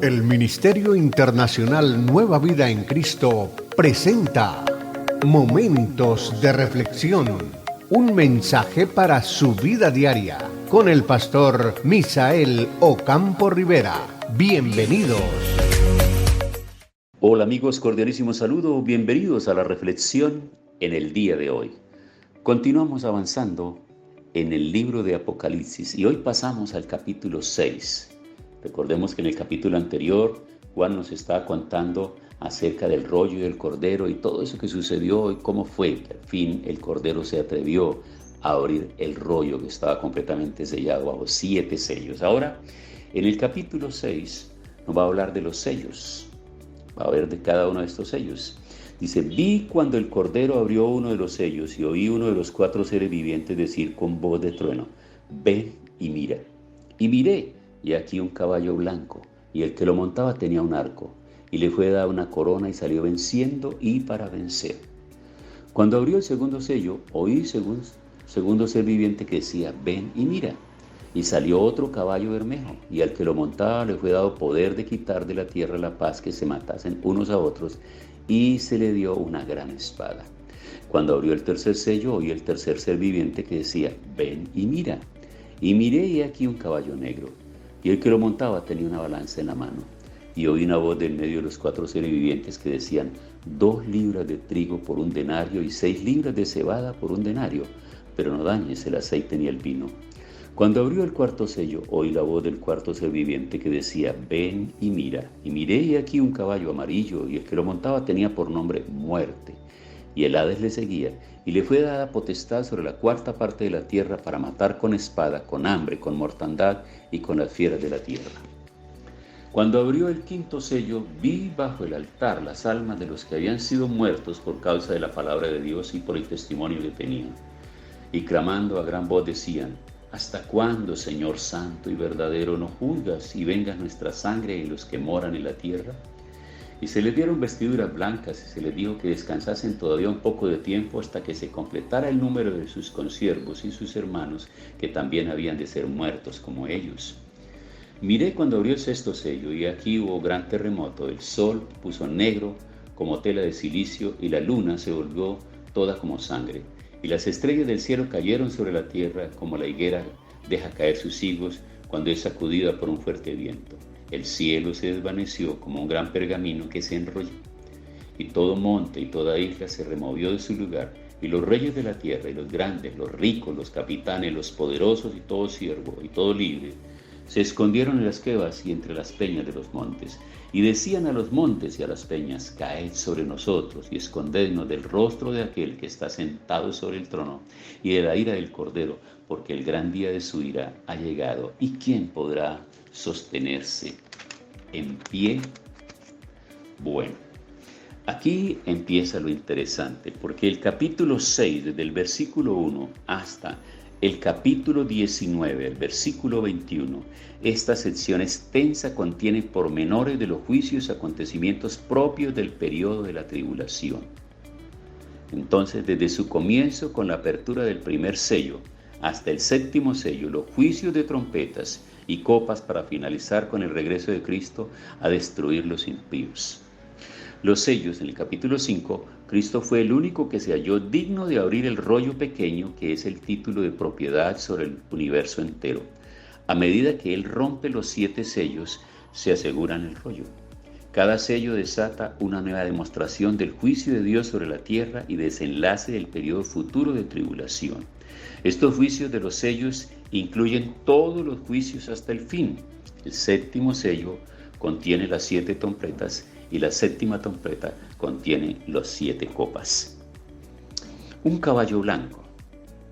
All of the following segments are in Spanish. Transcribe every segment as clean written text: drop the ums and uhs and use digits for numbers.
El Ministerio Internacional Nueva Vida en Cristo presenta Momentos de Reflexión, un mensaje para su vida diaria, con el pastor Misael Ocampo Rivera. Bienvenidos. Hola amigos, cordialísimo saludo, bienvenidos a la reflexión en el día de hoy. Continuamos avanzando en el libro de Apocalipsis y hoy pasamos al capítulo 6. Recordemos que en el capítulo anterior Juan nos estaba contando acerca del rollo y del cordero y todo eso que sucedió y cómo fue que al fin el cordero se atrevió a abrir el rollo que estaba completamente sellado bajo 7 sellos. Ahora, en el capítulo 6 nos va a hablar de los sellos, va a hablar de cada uno de estos sellos. Dice: vi cuando el cordero abrió uno de los sellos y oí uno de los 4 seres vivientes decir con voz de trueno: ven y mira. Y miré, y aquí un caballo blanco, y el que lo montaba tenía un arco, y le fue dada una corona y salió venciendo y para vencer. Cuando abrió el segundo sello, oí segundo ser viviente que decía: ven y mira. Y salió otro caballo bermejo, y al que lo montaba le fue dado poder de quitar de la tierra la paz, que se matasen unos a otros, y se le dio una gran espada. Cuando abrió el tercer sello, oí el tercer ser viviente que decía: ven y mira. Y miré, y aquí un caballo negro, y el que lo montaba tenía una balanza en la mano. Y oí una voz del medio de los 4 seres vivientes que decían: 2 libras de trigo por un denario y 6 libras de cebada por un denario, pero no dañes el aceite ni el vino. Cuando abrió el cuarto sello, oí la voz del cuarto ser viviente que decía: ven y mira. Y miré, y aquí un caballo amarillo, y el que lo montaba tenía por nombre Muerte. Y el Hades le seguía, y le fue dada potestad sobre la 4ª parte de la tierra para matar con espada, con hambre, con mortandad y con las fieras de la tierra. Cuando abrió el 5º sello, vi bajo el altar las almas de los que habían sido muertos por causa de la palabra de Dios y por el testimonio que tenían. Y clamando a gran voz decían: ¿hasta cuándo, Señor santo y verdadero, no juzgas y vengas nuestra sangre y los que moran en la tierra? Y se les dieron vestiduras blancas y se les dijo que descansasen todavía un poco de tiempo hasta que se completara el número de sus consiervos y sus hermanos, que también habían de ser muertos como ellos. Miré cuando abrió el 6º sello, y aquí hubo gran terremoto. El sol puso negro como tela de silicio, y la luna se volvió toda como sangre. Y las estrellas del cielo cayeron sobre la tierra, como la higuera deja caer sus higos cuando es sacudida por un fuerte viento. El cielo se desvaneció como un gran pergamino que se enrolla, y todo monte y toda isla se removió de su lugar, y los reyes de la tierra, y los grandes, los ricos, los capitanes, los poderosos, y todo siervo, y todo libre, se escondieron en las cuevas y entre las peñas de los montes, y decían a los montes y a las peñas: caed sobre nosotros, y escondednos del rostro de aquel que está sentado sobre el trono, y de la ira del Cordero, porque el gran día de su ira ha llegado, y ¿quién podrá sostenerse en pie? Bueno, aquí empieza lo interesante, porque el capítulo 6, desde el versículo 1 hasta el capítulo 19, el versículo 21, esta sección extensa contiene pormenores de los juicios y acontecimientos propios del periodo de la tribulación. Entonces, desde su comienzo con la apertura del primer sello hasta el 7º sello, los juicios de trompetas y copas para finalizar con el regreso de Cristo a destruir los impíos. Los sellos, en el capítulo 5, Cristo fue el único que se halló digno de abrir el rollo pequeño, que es el título de propiedad sobre el universo entero. A medida que Él rompe los 7 sellos, se aseguran el rollo. Cada sello desata una nueva demostración del juicio de Dios sobre la tierra y desenlace del periodo futuro de tribulación. Estos juicios de los sellos incluyen todos los juicios hasta el fin. El 7º sello contiene las 7 trompetas y la 7ª trompeta contiene las 7 copas. Un caballo blanco,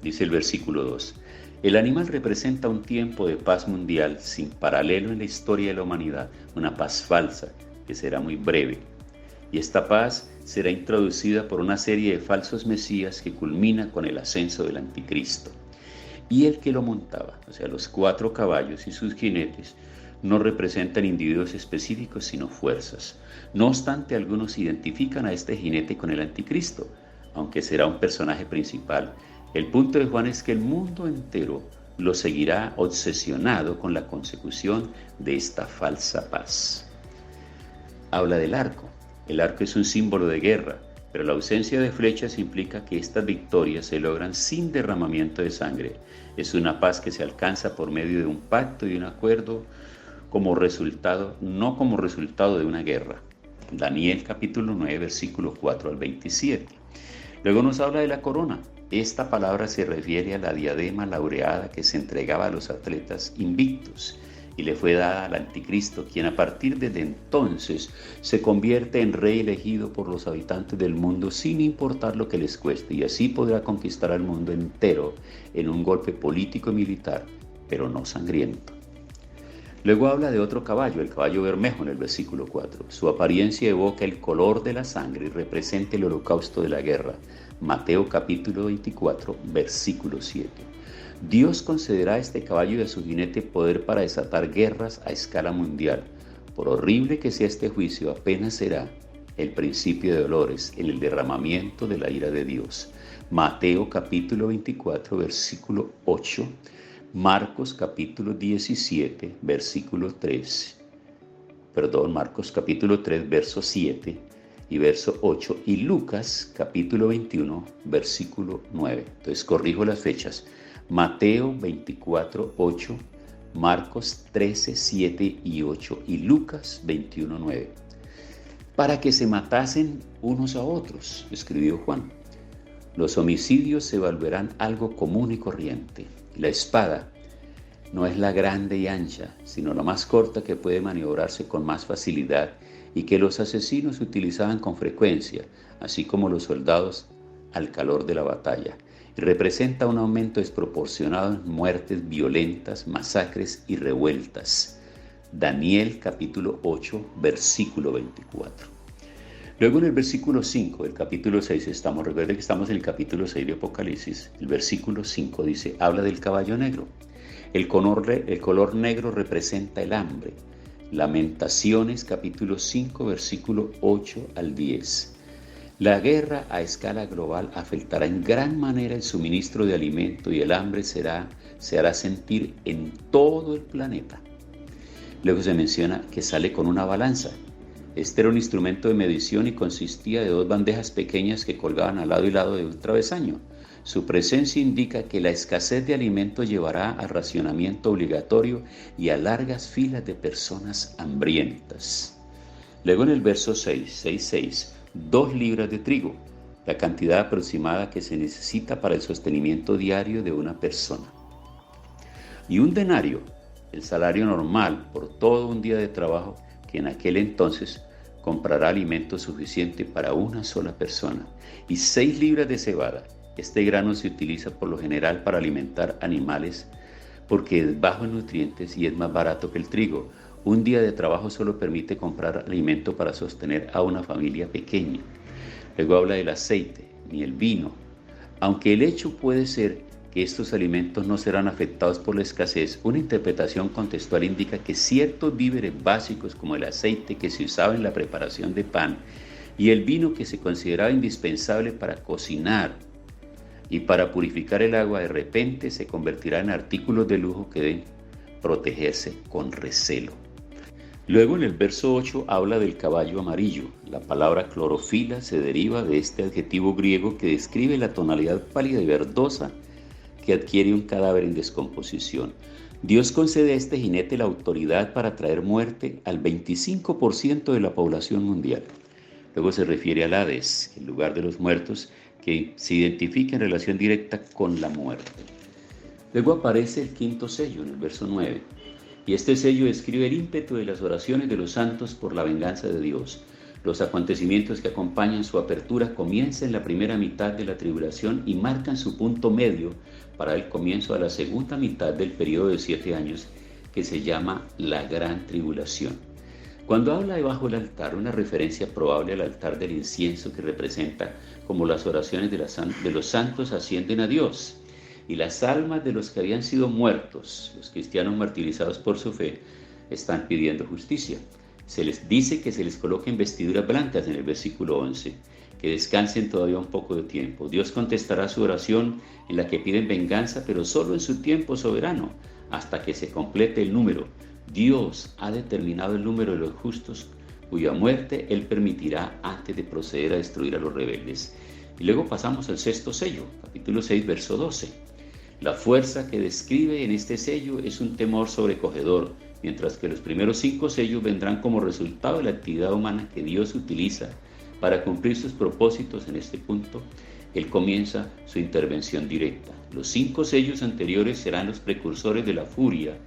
dice el versículo 2. El animal representa un tiempo de paz mundial sin paralelo en la historia de la humanidad, una paz falsa que será muy breve. Y esta paz será introducida por una serie de falsos mesías que culmina con el ascenso del anticristo. Y el que lo montaba, o sea, los 4 caballos y sus jinetes, no representan individuos específicos, sino fuerzas. No obstante, algunos identifican a este jinete con el anticristo, aunque será un personaje principal. El punto de Juan es que el mundo entero lo seguirá obsesionado con la consecución de esta falsa paz. habla del arco. El arco es un símbolo de guerra, pero la ausencia de flechas implica que estas victorias se logran sin derramamiento de sangre. Es una paz que se alcanza por medio de un pacto y un acuerdo no como resultado de una guerra. Daniel capítulo 9, versículo 4 al 27. Luego nos habla de la corona. Esta palabra se refiere a la diadema laureada que se entregaba a los atletas invictos y le fue dada al anticristo, quien a partir de entonces se convierte en rey elegido por los habitantes del mundo sin importar lo que les cueste, y así podrá conquistar al mundo entero en un golpe político y militar, pero no sangriento. Luego habla de otro caballo, el caballo bermejo en el versículo 4. Su apariencia evoca el color de la sangre y representa el holocausto de la guerra. Mateo capítulo 24, versículo 7. Dios concederá a este caballo y a su jinete poder para desatar guerras a escala mundial. Por horrible que sea este juicio, apenas será el principio de dolores en el derramamiento de la ira de Dios. Mateo capítulo 24, versículo 8. Marcos capítulo 17, versículo 3. Marcos capítulo 3, verso 7 y verso 8. Y Lucas capítulo 21, versículo 9. Entonces corrijo las fechas. Mateo 24, 8, Marcos 13, 7 y 8 y Lucas 21, 9. Para que se matasen unos a otros, escribió Juan. Los homicidios se volverán algo común y corriente. La espada no es la grande y ancha, sino la más corta que puede maniobrarse con más facilidad y que los asesinos utilizaban con frecuencia, así como los soldados al calor de la batalla. Y representa un aumento desproporcionado en muertes violentas, masacres y revueltas. Daniel capítulo 8, versículo 24. Luego en el versículo 5 del capítulo 6, recuerden que estamos en el capítulo 6 de Apocalipsis, el versículo 5 dice, habla del caballo negro. El color negro representa el hambre. Lamentaciones capítulo 5, versículo 8 al 10. La guerra a escala global afectará en gran manera el suministro de alimento y el hambre se hará sentir en todo el planeta. Luego se menciona que sale con una balanza. Este era un instrumento de medición y consistía de dos bandejas pequeñas que colgaban al lado y lado de un travesaño. Su presencia indica que la escasez de alimentos llevará a racionamiento obligatorio y a largas filas de personas hambrientas. Luego en el verso 6, 2 libras de trigo, la cantidad aproximada que se necesita para el sostenimiento diario de una persona. Y un denario, el salario normal por todo un día de trabajo que en aquel entonces comprará alimento suficiente para una sola persona. Y 6 libras de cebada. Este grano se utiliza por lo general para alimentar animales porque es bajo en nutrientes y es más barato que el trigo. Un día de trabajo solo permite comprar alimento para sostener a una familia pequeña. Luego habla del aceite ni el vino. Aunque el hecho puede ser que estos alimentos no serán afectados por la escasez, una interpretación contextual indica que ciertos víveres básicos como el aceite que se usaba en la preparación de pan y el vino que se consideraba indispensable para cocinar y para purificar el agua de repente se convertirá en artículos de lujo que deben protegerse con recelo. Luego en el verso 8 habla del caballo amarillo. La palabra clorofila se deriva de este adjetivo griego que describe la tonalidad pálida y verdosa que adquiere un cadáver en descomposición. Dios concede a este jinete la autoridad para traer muerte al 25% de la población mundial. Luego se refiere al Hades, el lugar de los muertos, que se identifica en relación directa con la muerte. Luego aparece el quinto sello en el verso 9, y este sello describe el ímpetu de las oraciones de los santos por la venganza de Dios. Los acontecimientos que acompañan su apertura comienzan en la primera mitad de la tribulación y marcan su punto medio para el comienzo de la segunda mitad del periodo de 7 años que se llama la Gran Tribulación. Cuando habla de bajo el altar, una referencia probable al altar del incienso que representa como las oraciones de los santos ascienden a Dios y las almas de los que habían sido muertos, los cristianos martirizados por su fe, están pidiendo justicia. Se les dice que se les coloquen vestiduras blancas en el versículo 11, que descansen todavía un poco de tiempo. Dios contestará su oración en la que piden venganza, pero solo en su tiempo soberano, hasta que se complete el número. Dios ha determinado el número de los justos cuya muerte él permitirá antes de proceder a destruir a los rebeldes. Y luego pasamos al sexto sello, capítulo 6, verso 12. La fuerza que describe en este sello es un temor sobrecogedor, mientras que los primeros 5 sellos vendrán como resultado de la actividad humana que Dios utiliza para cumplir sus propósitos. En este punto, Él comienza su intervención directa. Los 5 sellos anteriores serán los precursores de la furia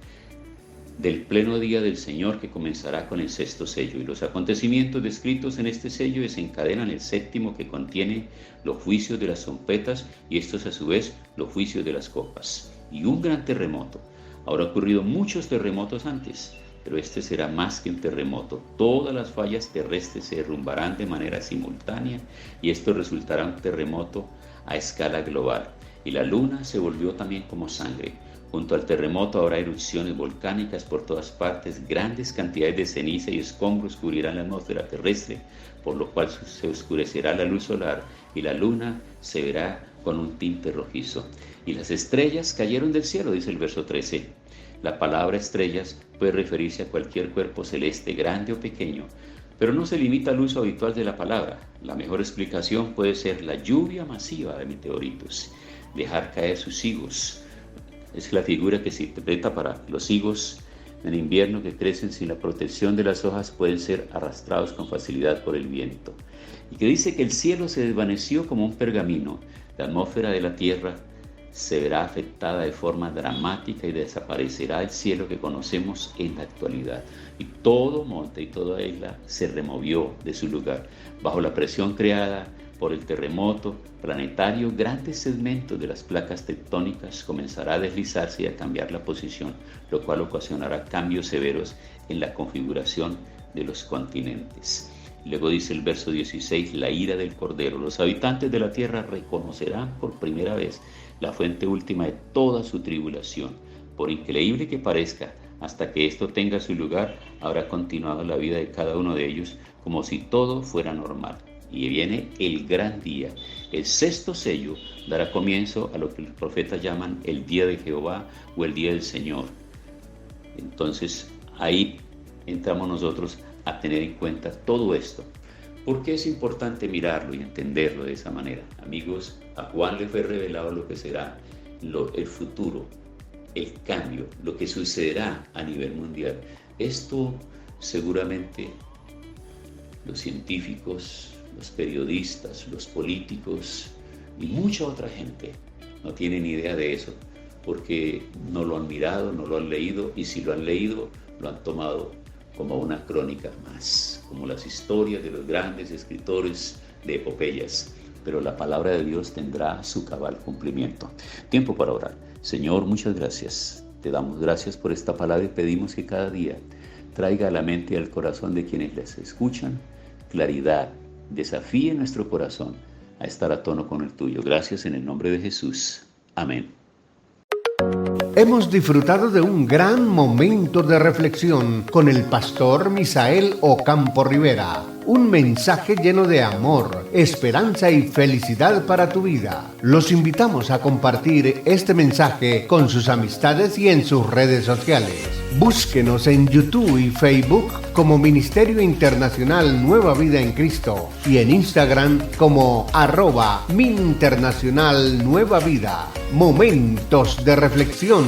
del pleno día del Señor, que comenzará con el sexto sello, y los acontecimientos descritos en este sello desencadenan el séptimo, que contiene los juicios de las trompetas, y estos a su vez los juicios de las copas, y un gran terremoto. Habrá ocurrido muchos terremotos antes, pero este será más que un terremoto. Todas las fallas terrestres se derrumbarán de manera simultánea, y esto resultará un terremoto a escala global. Y la luna se volvió también como sangre. Junto al terremoto habrá erupciones volcánicas por todas partes, grandes cantidades de ceniza y escombros cubrirán la atmósfera terrestre, por lo cual se oscurecerá la luz solar y la luna se verá con un tinte rojizo. Y las estrellas cayeron del cielo, dice el verso 13. La palabra estrellas puede referirse a cualquier cuerpo celeste, grande o pequeño, pero no se limita al uso habitual de la palabra. La mejor explicación puede ser la lluvia masiva de meteoritos, dejar caer sus higos. Es la figura que se interpreta para los higos en invierno, que crecen sin la protección de las hojas, pueden ser arrastrados con facilidad por el viento. Y que dice que el cielo se desvaneció como un pergamino. La atmósfera de la tierra se verá afectada de forma dramática y desaparecerá el cielo que conocemos en la actualidad. Y todo monte y toda isla se removió de su lugar. Bajo la presión creada por el terremoto planetario, grandes segmentos de las placas tectónicas comenzará a deslizarse y a cambiar la posición, lo cual ocasionará cambios severos en la configuración de los continentes. Luego dice el verso 16, la ira del Cordero. Los habitantes de la tierra reconocerán por primera vez la fuente última de toda su tribulación. Por increíble que parezca, hasta que esto tenga su lugar, habrá continuado la vida de cada uno de ellos como si todo fuera normal. Y viene el gran día. El sexto sello dará comienzo a lo que los profetas llaman el día de Jehová o el día del Señor. Entonces ahí entramos nosotros a tener en cuenta todo esto. ¿Por qué es importante mirarlo y entenderlo de esa manera? Amigos, a Juan le fue revelado lo que será el futuro, el cambio, lo que sucederá a nivel mundial. Esto seguramente los científicos, los periodistas, los políticos y mucha otra gente no tienen idea de eso, porque no lo han mirado, no lo han leído, y si lo han leído, lo han tomado como una crónica más, como las historias de los grandes escritores de epopeyas. Pero la palabra de Dios tendrá su cabal cumplimiento. Tiempo para orar. Señor, muchas gracias. Te damos gracias por esta palabra y pedimos que cada día traiga a la mente y al corazón de quienes les escuchan claridad, desafíe nuestro corazón a estar a tono con el tuyo. Gracias en el nombre de Jesús. Amén. Hemos disfrutado de un gran momento de reflexión con el pastor Misael Ocampo Rivera. Un mensaje lleno de amor, esperanza y felicidad para tu vida. Los invitamos a compartir este mensaje con sus amistades y en sus redes sociales. Búsquenos en YouTube y Facebook como Ministerio Internacional Nueva Vida en Cristo y en Instagram como @MinInternacional Nueva Vida. Momentos de reflexión.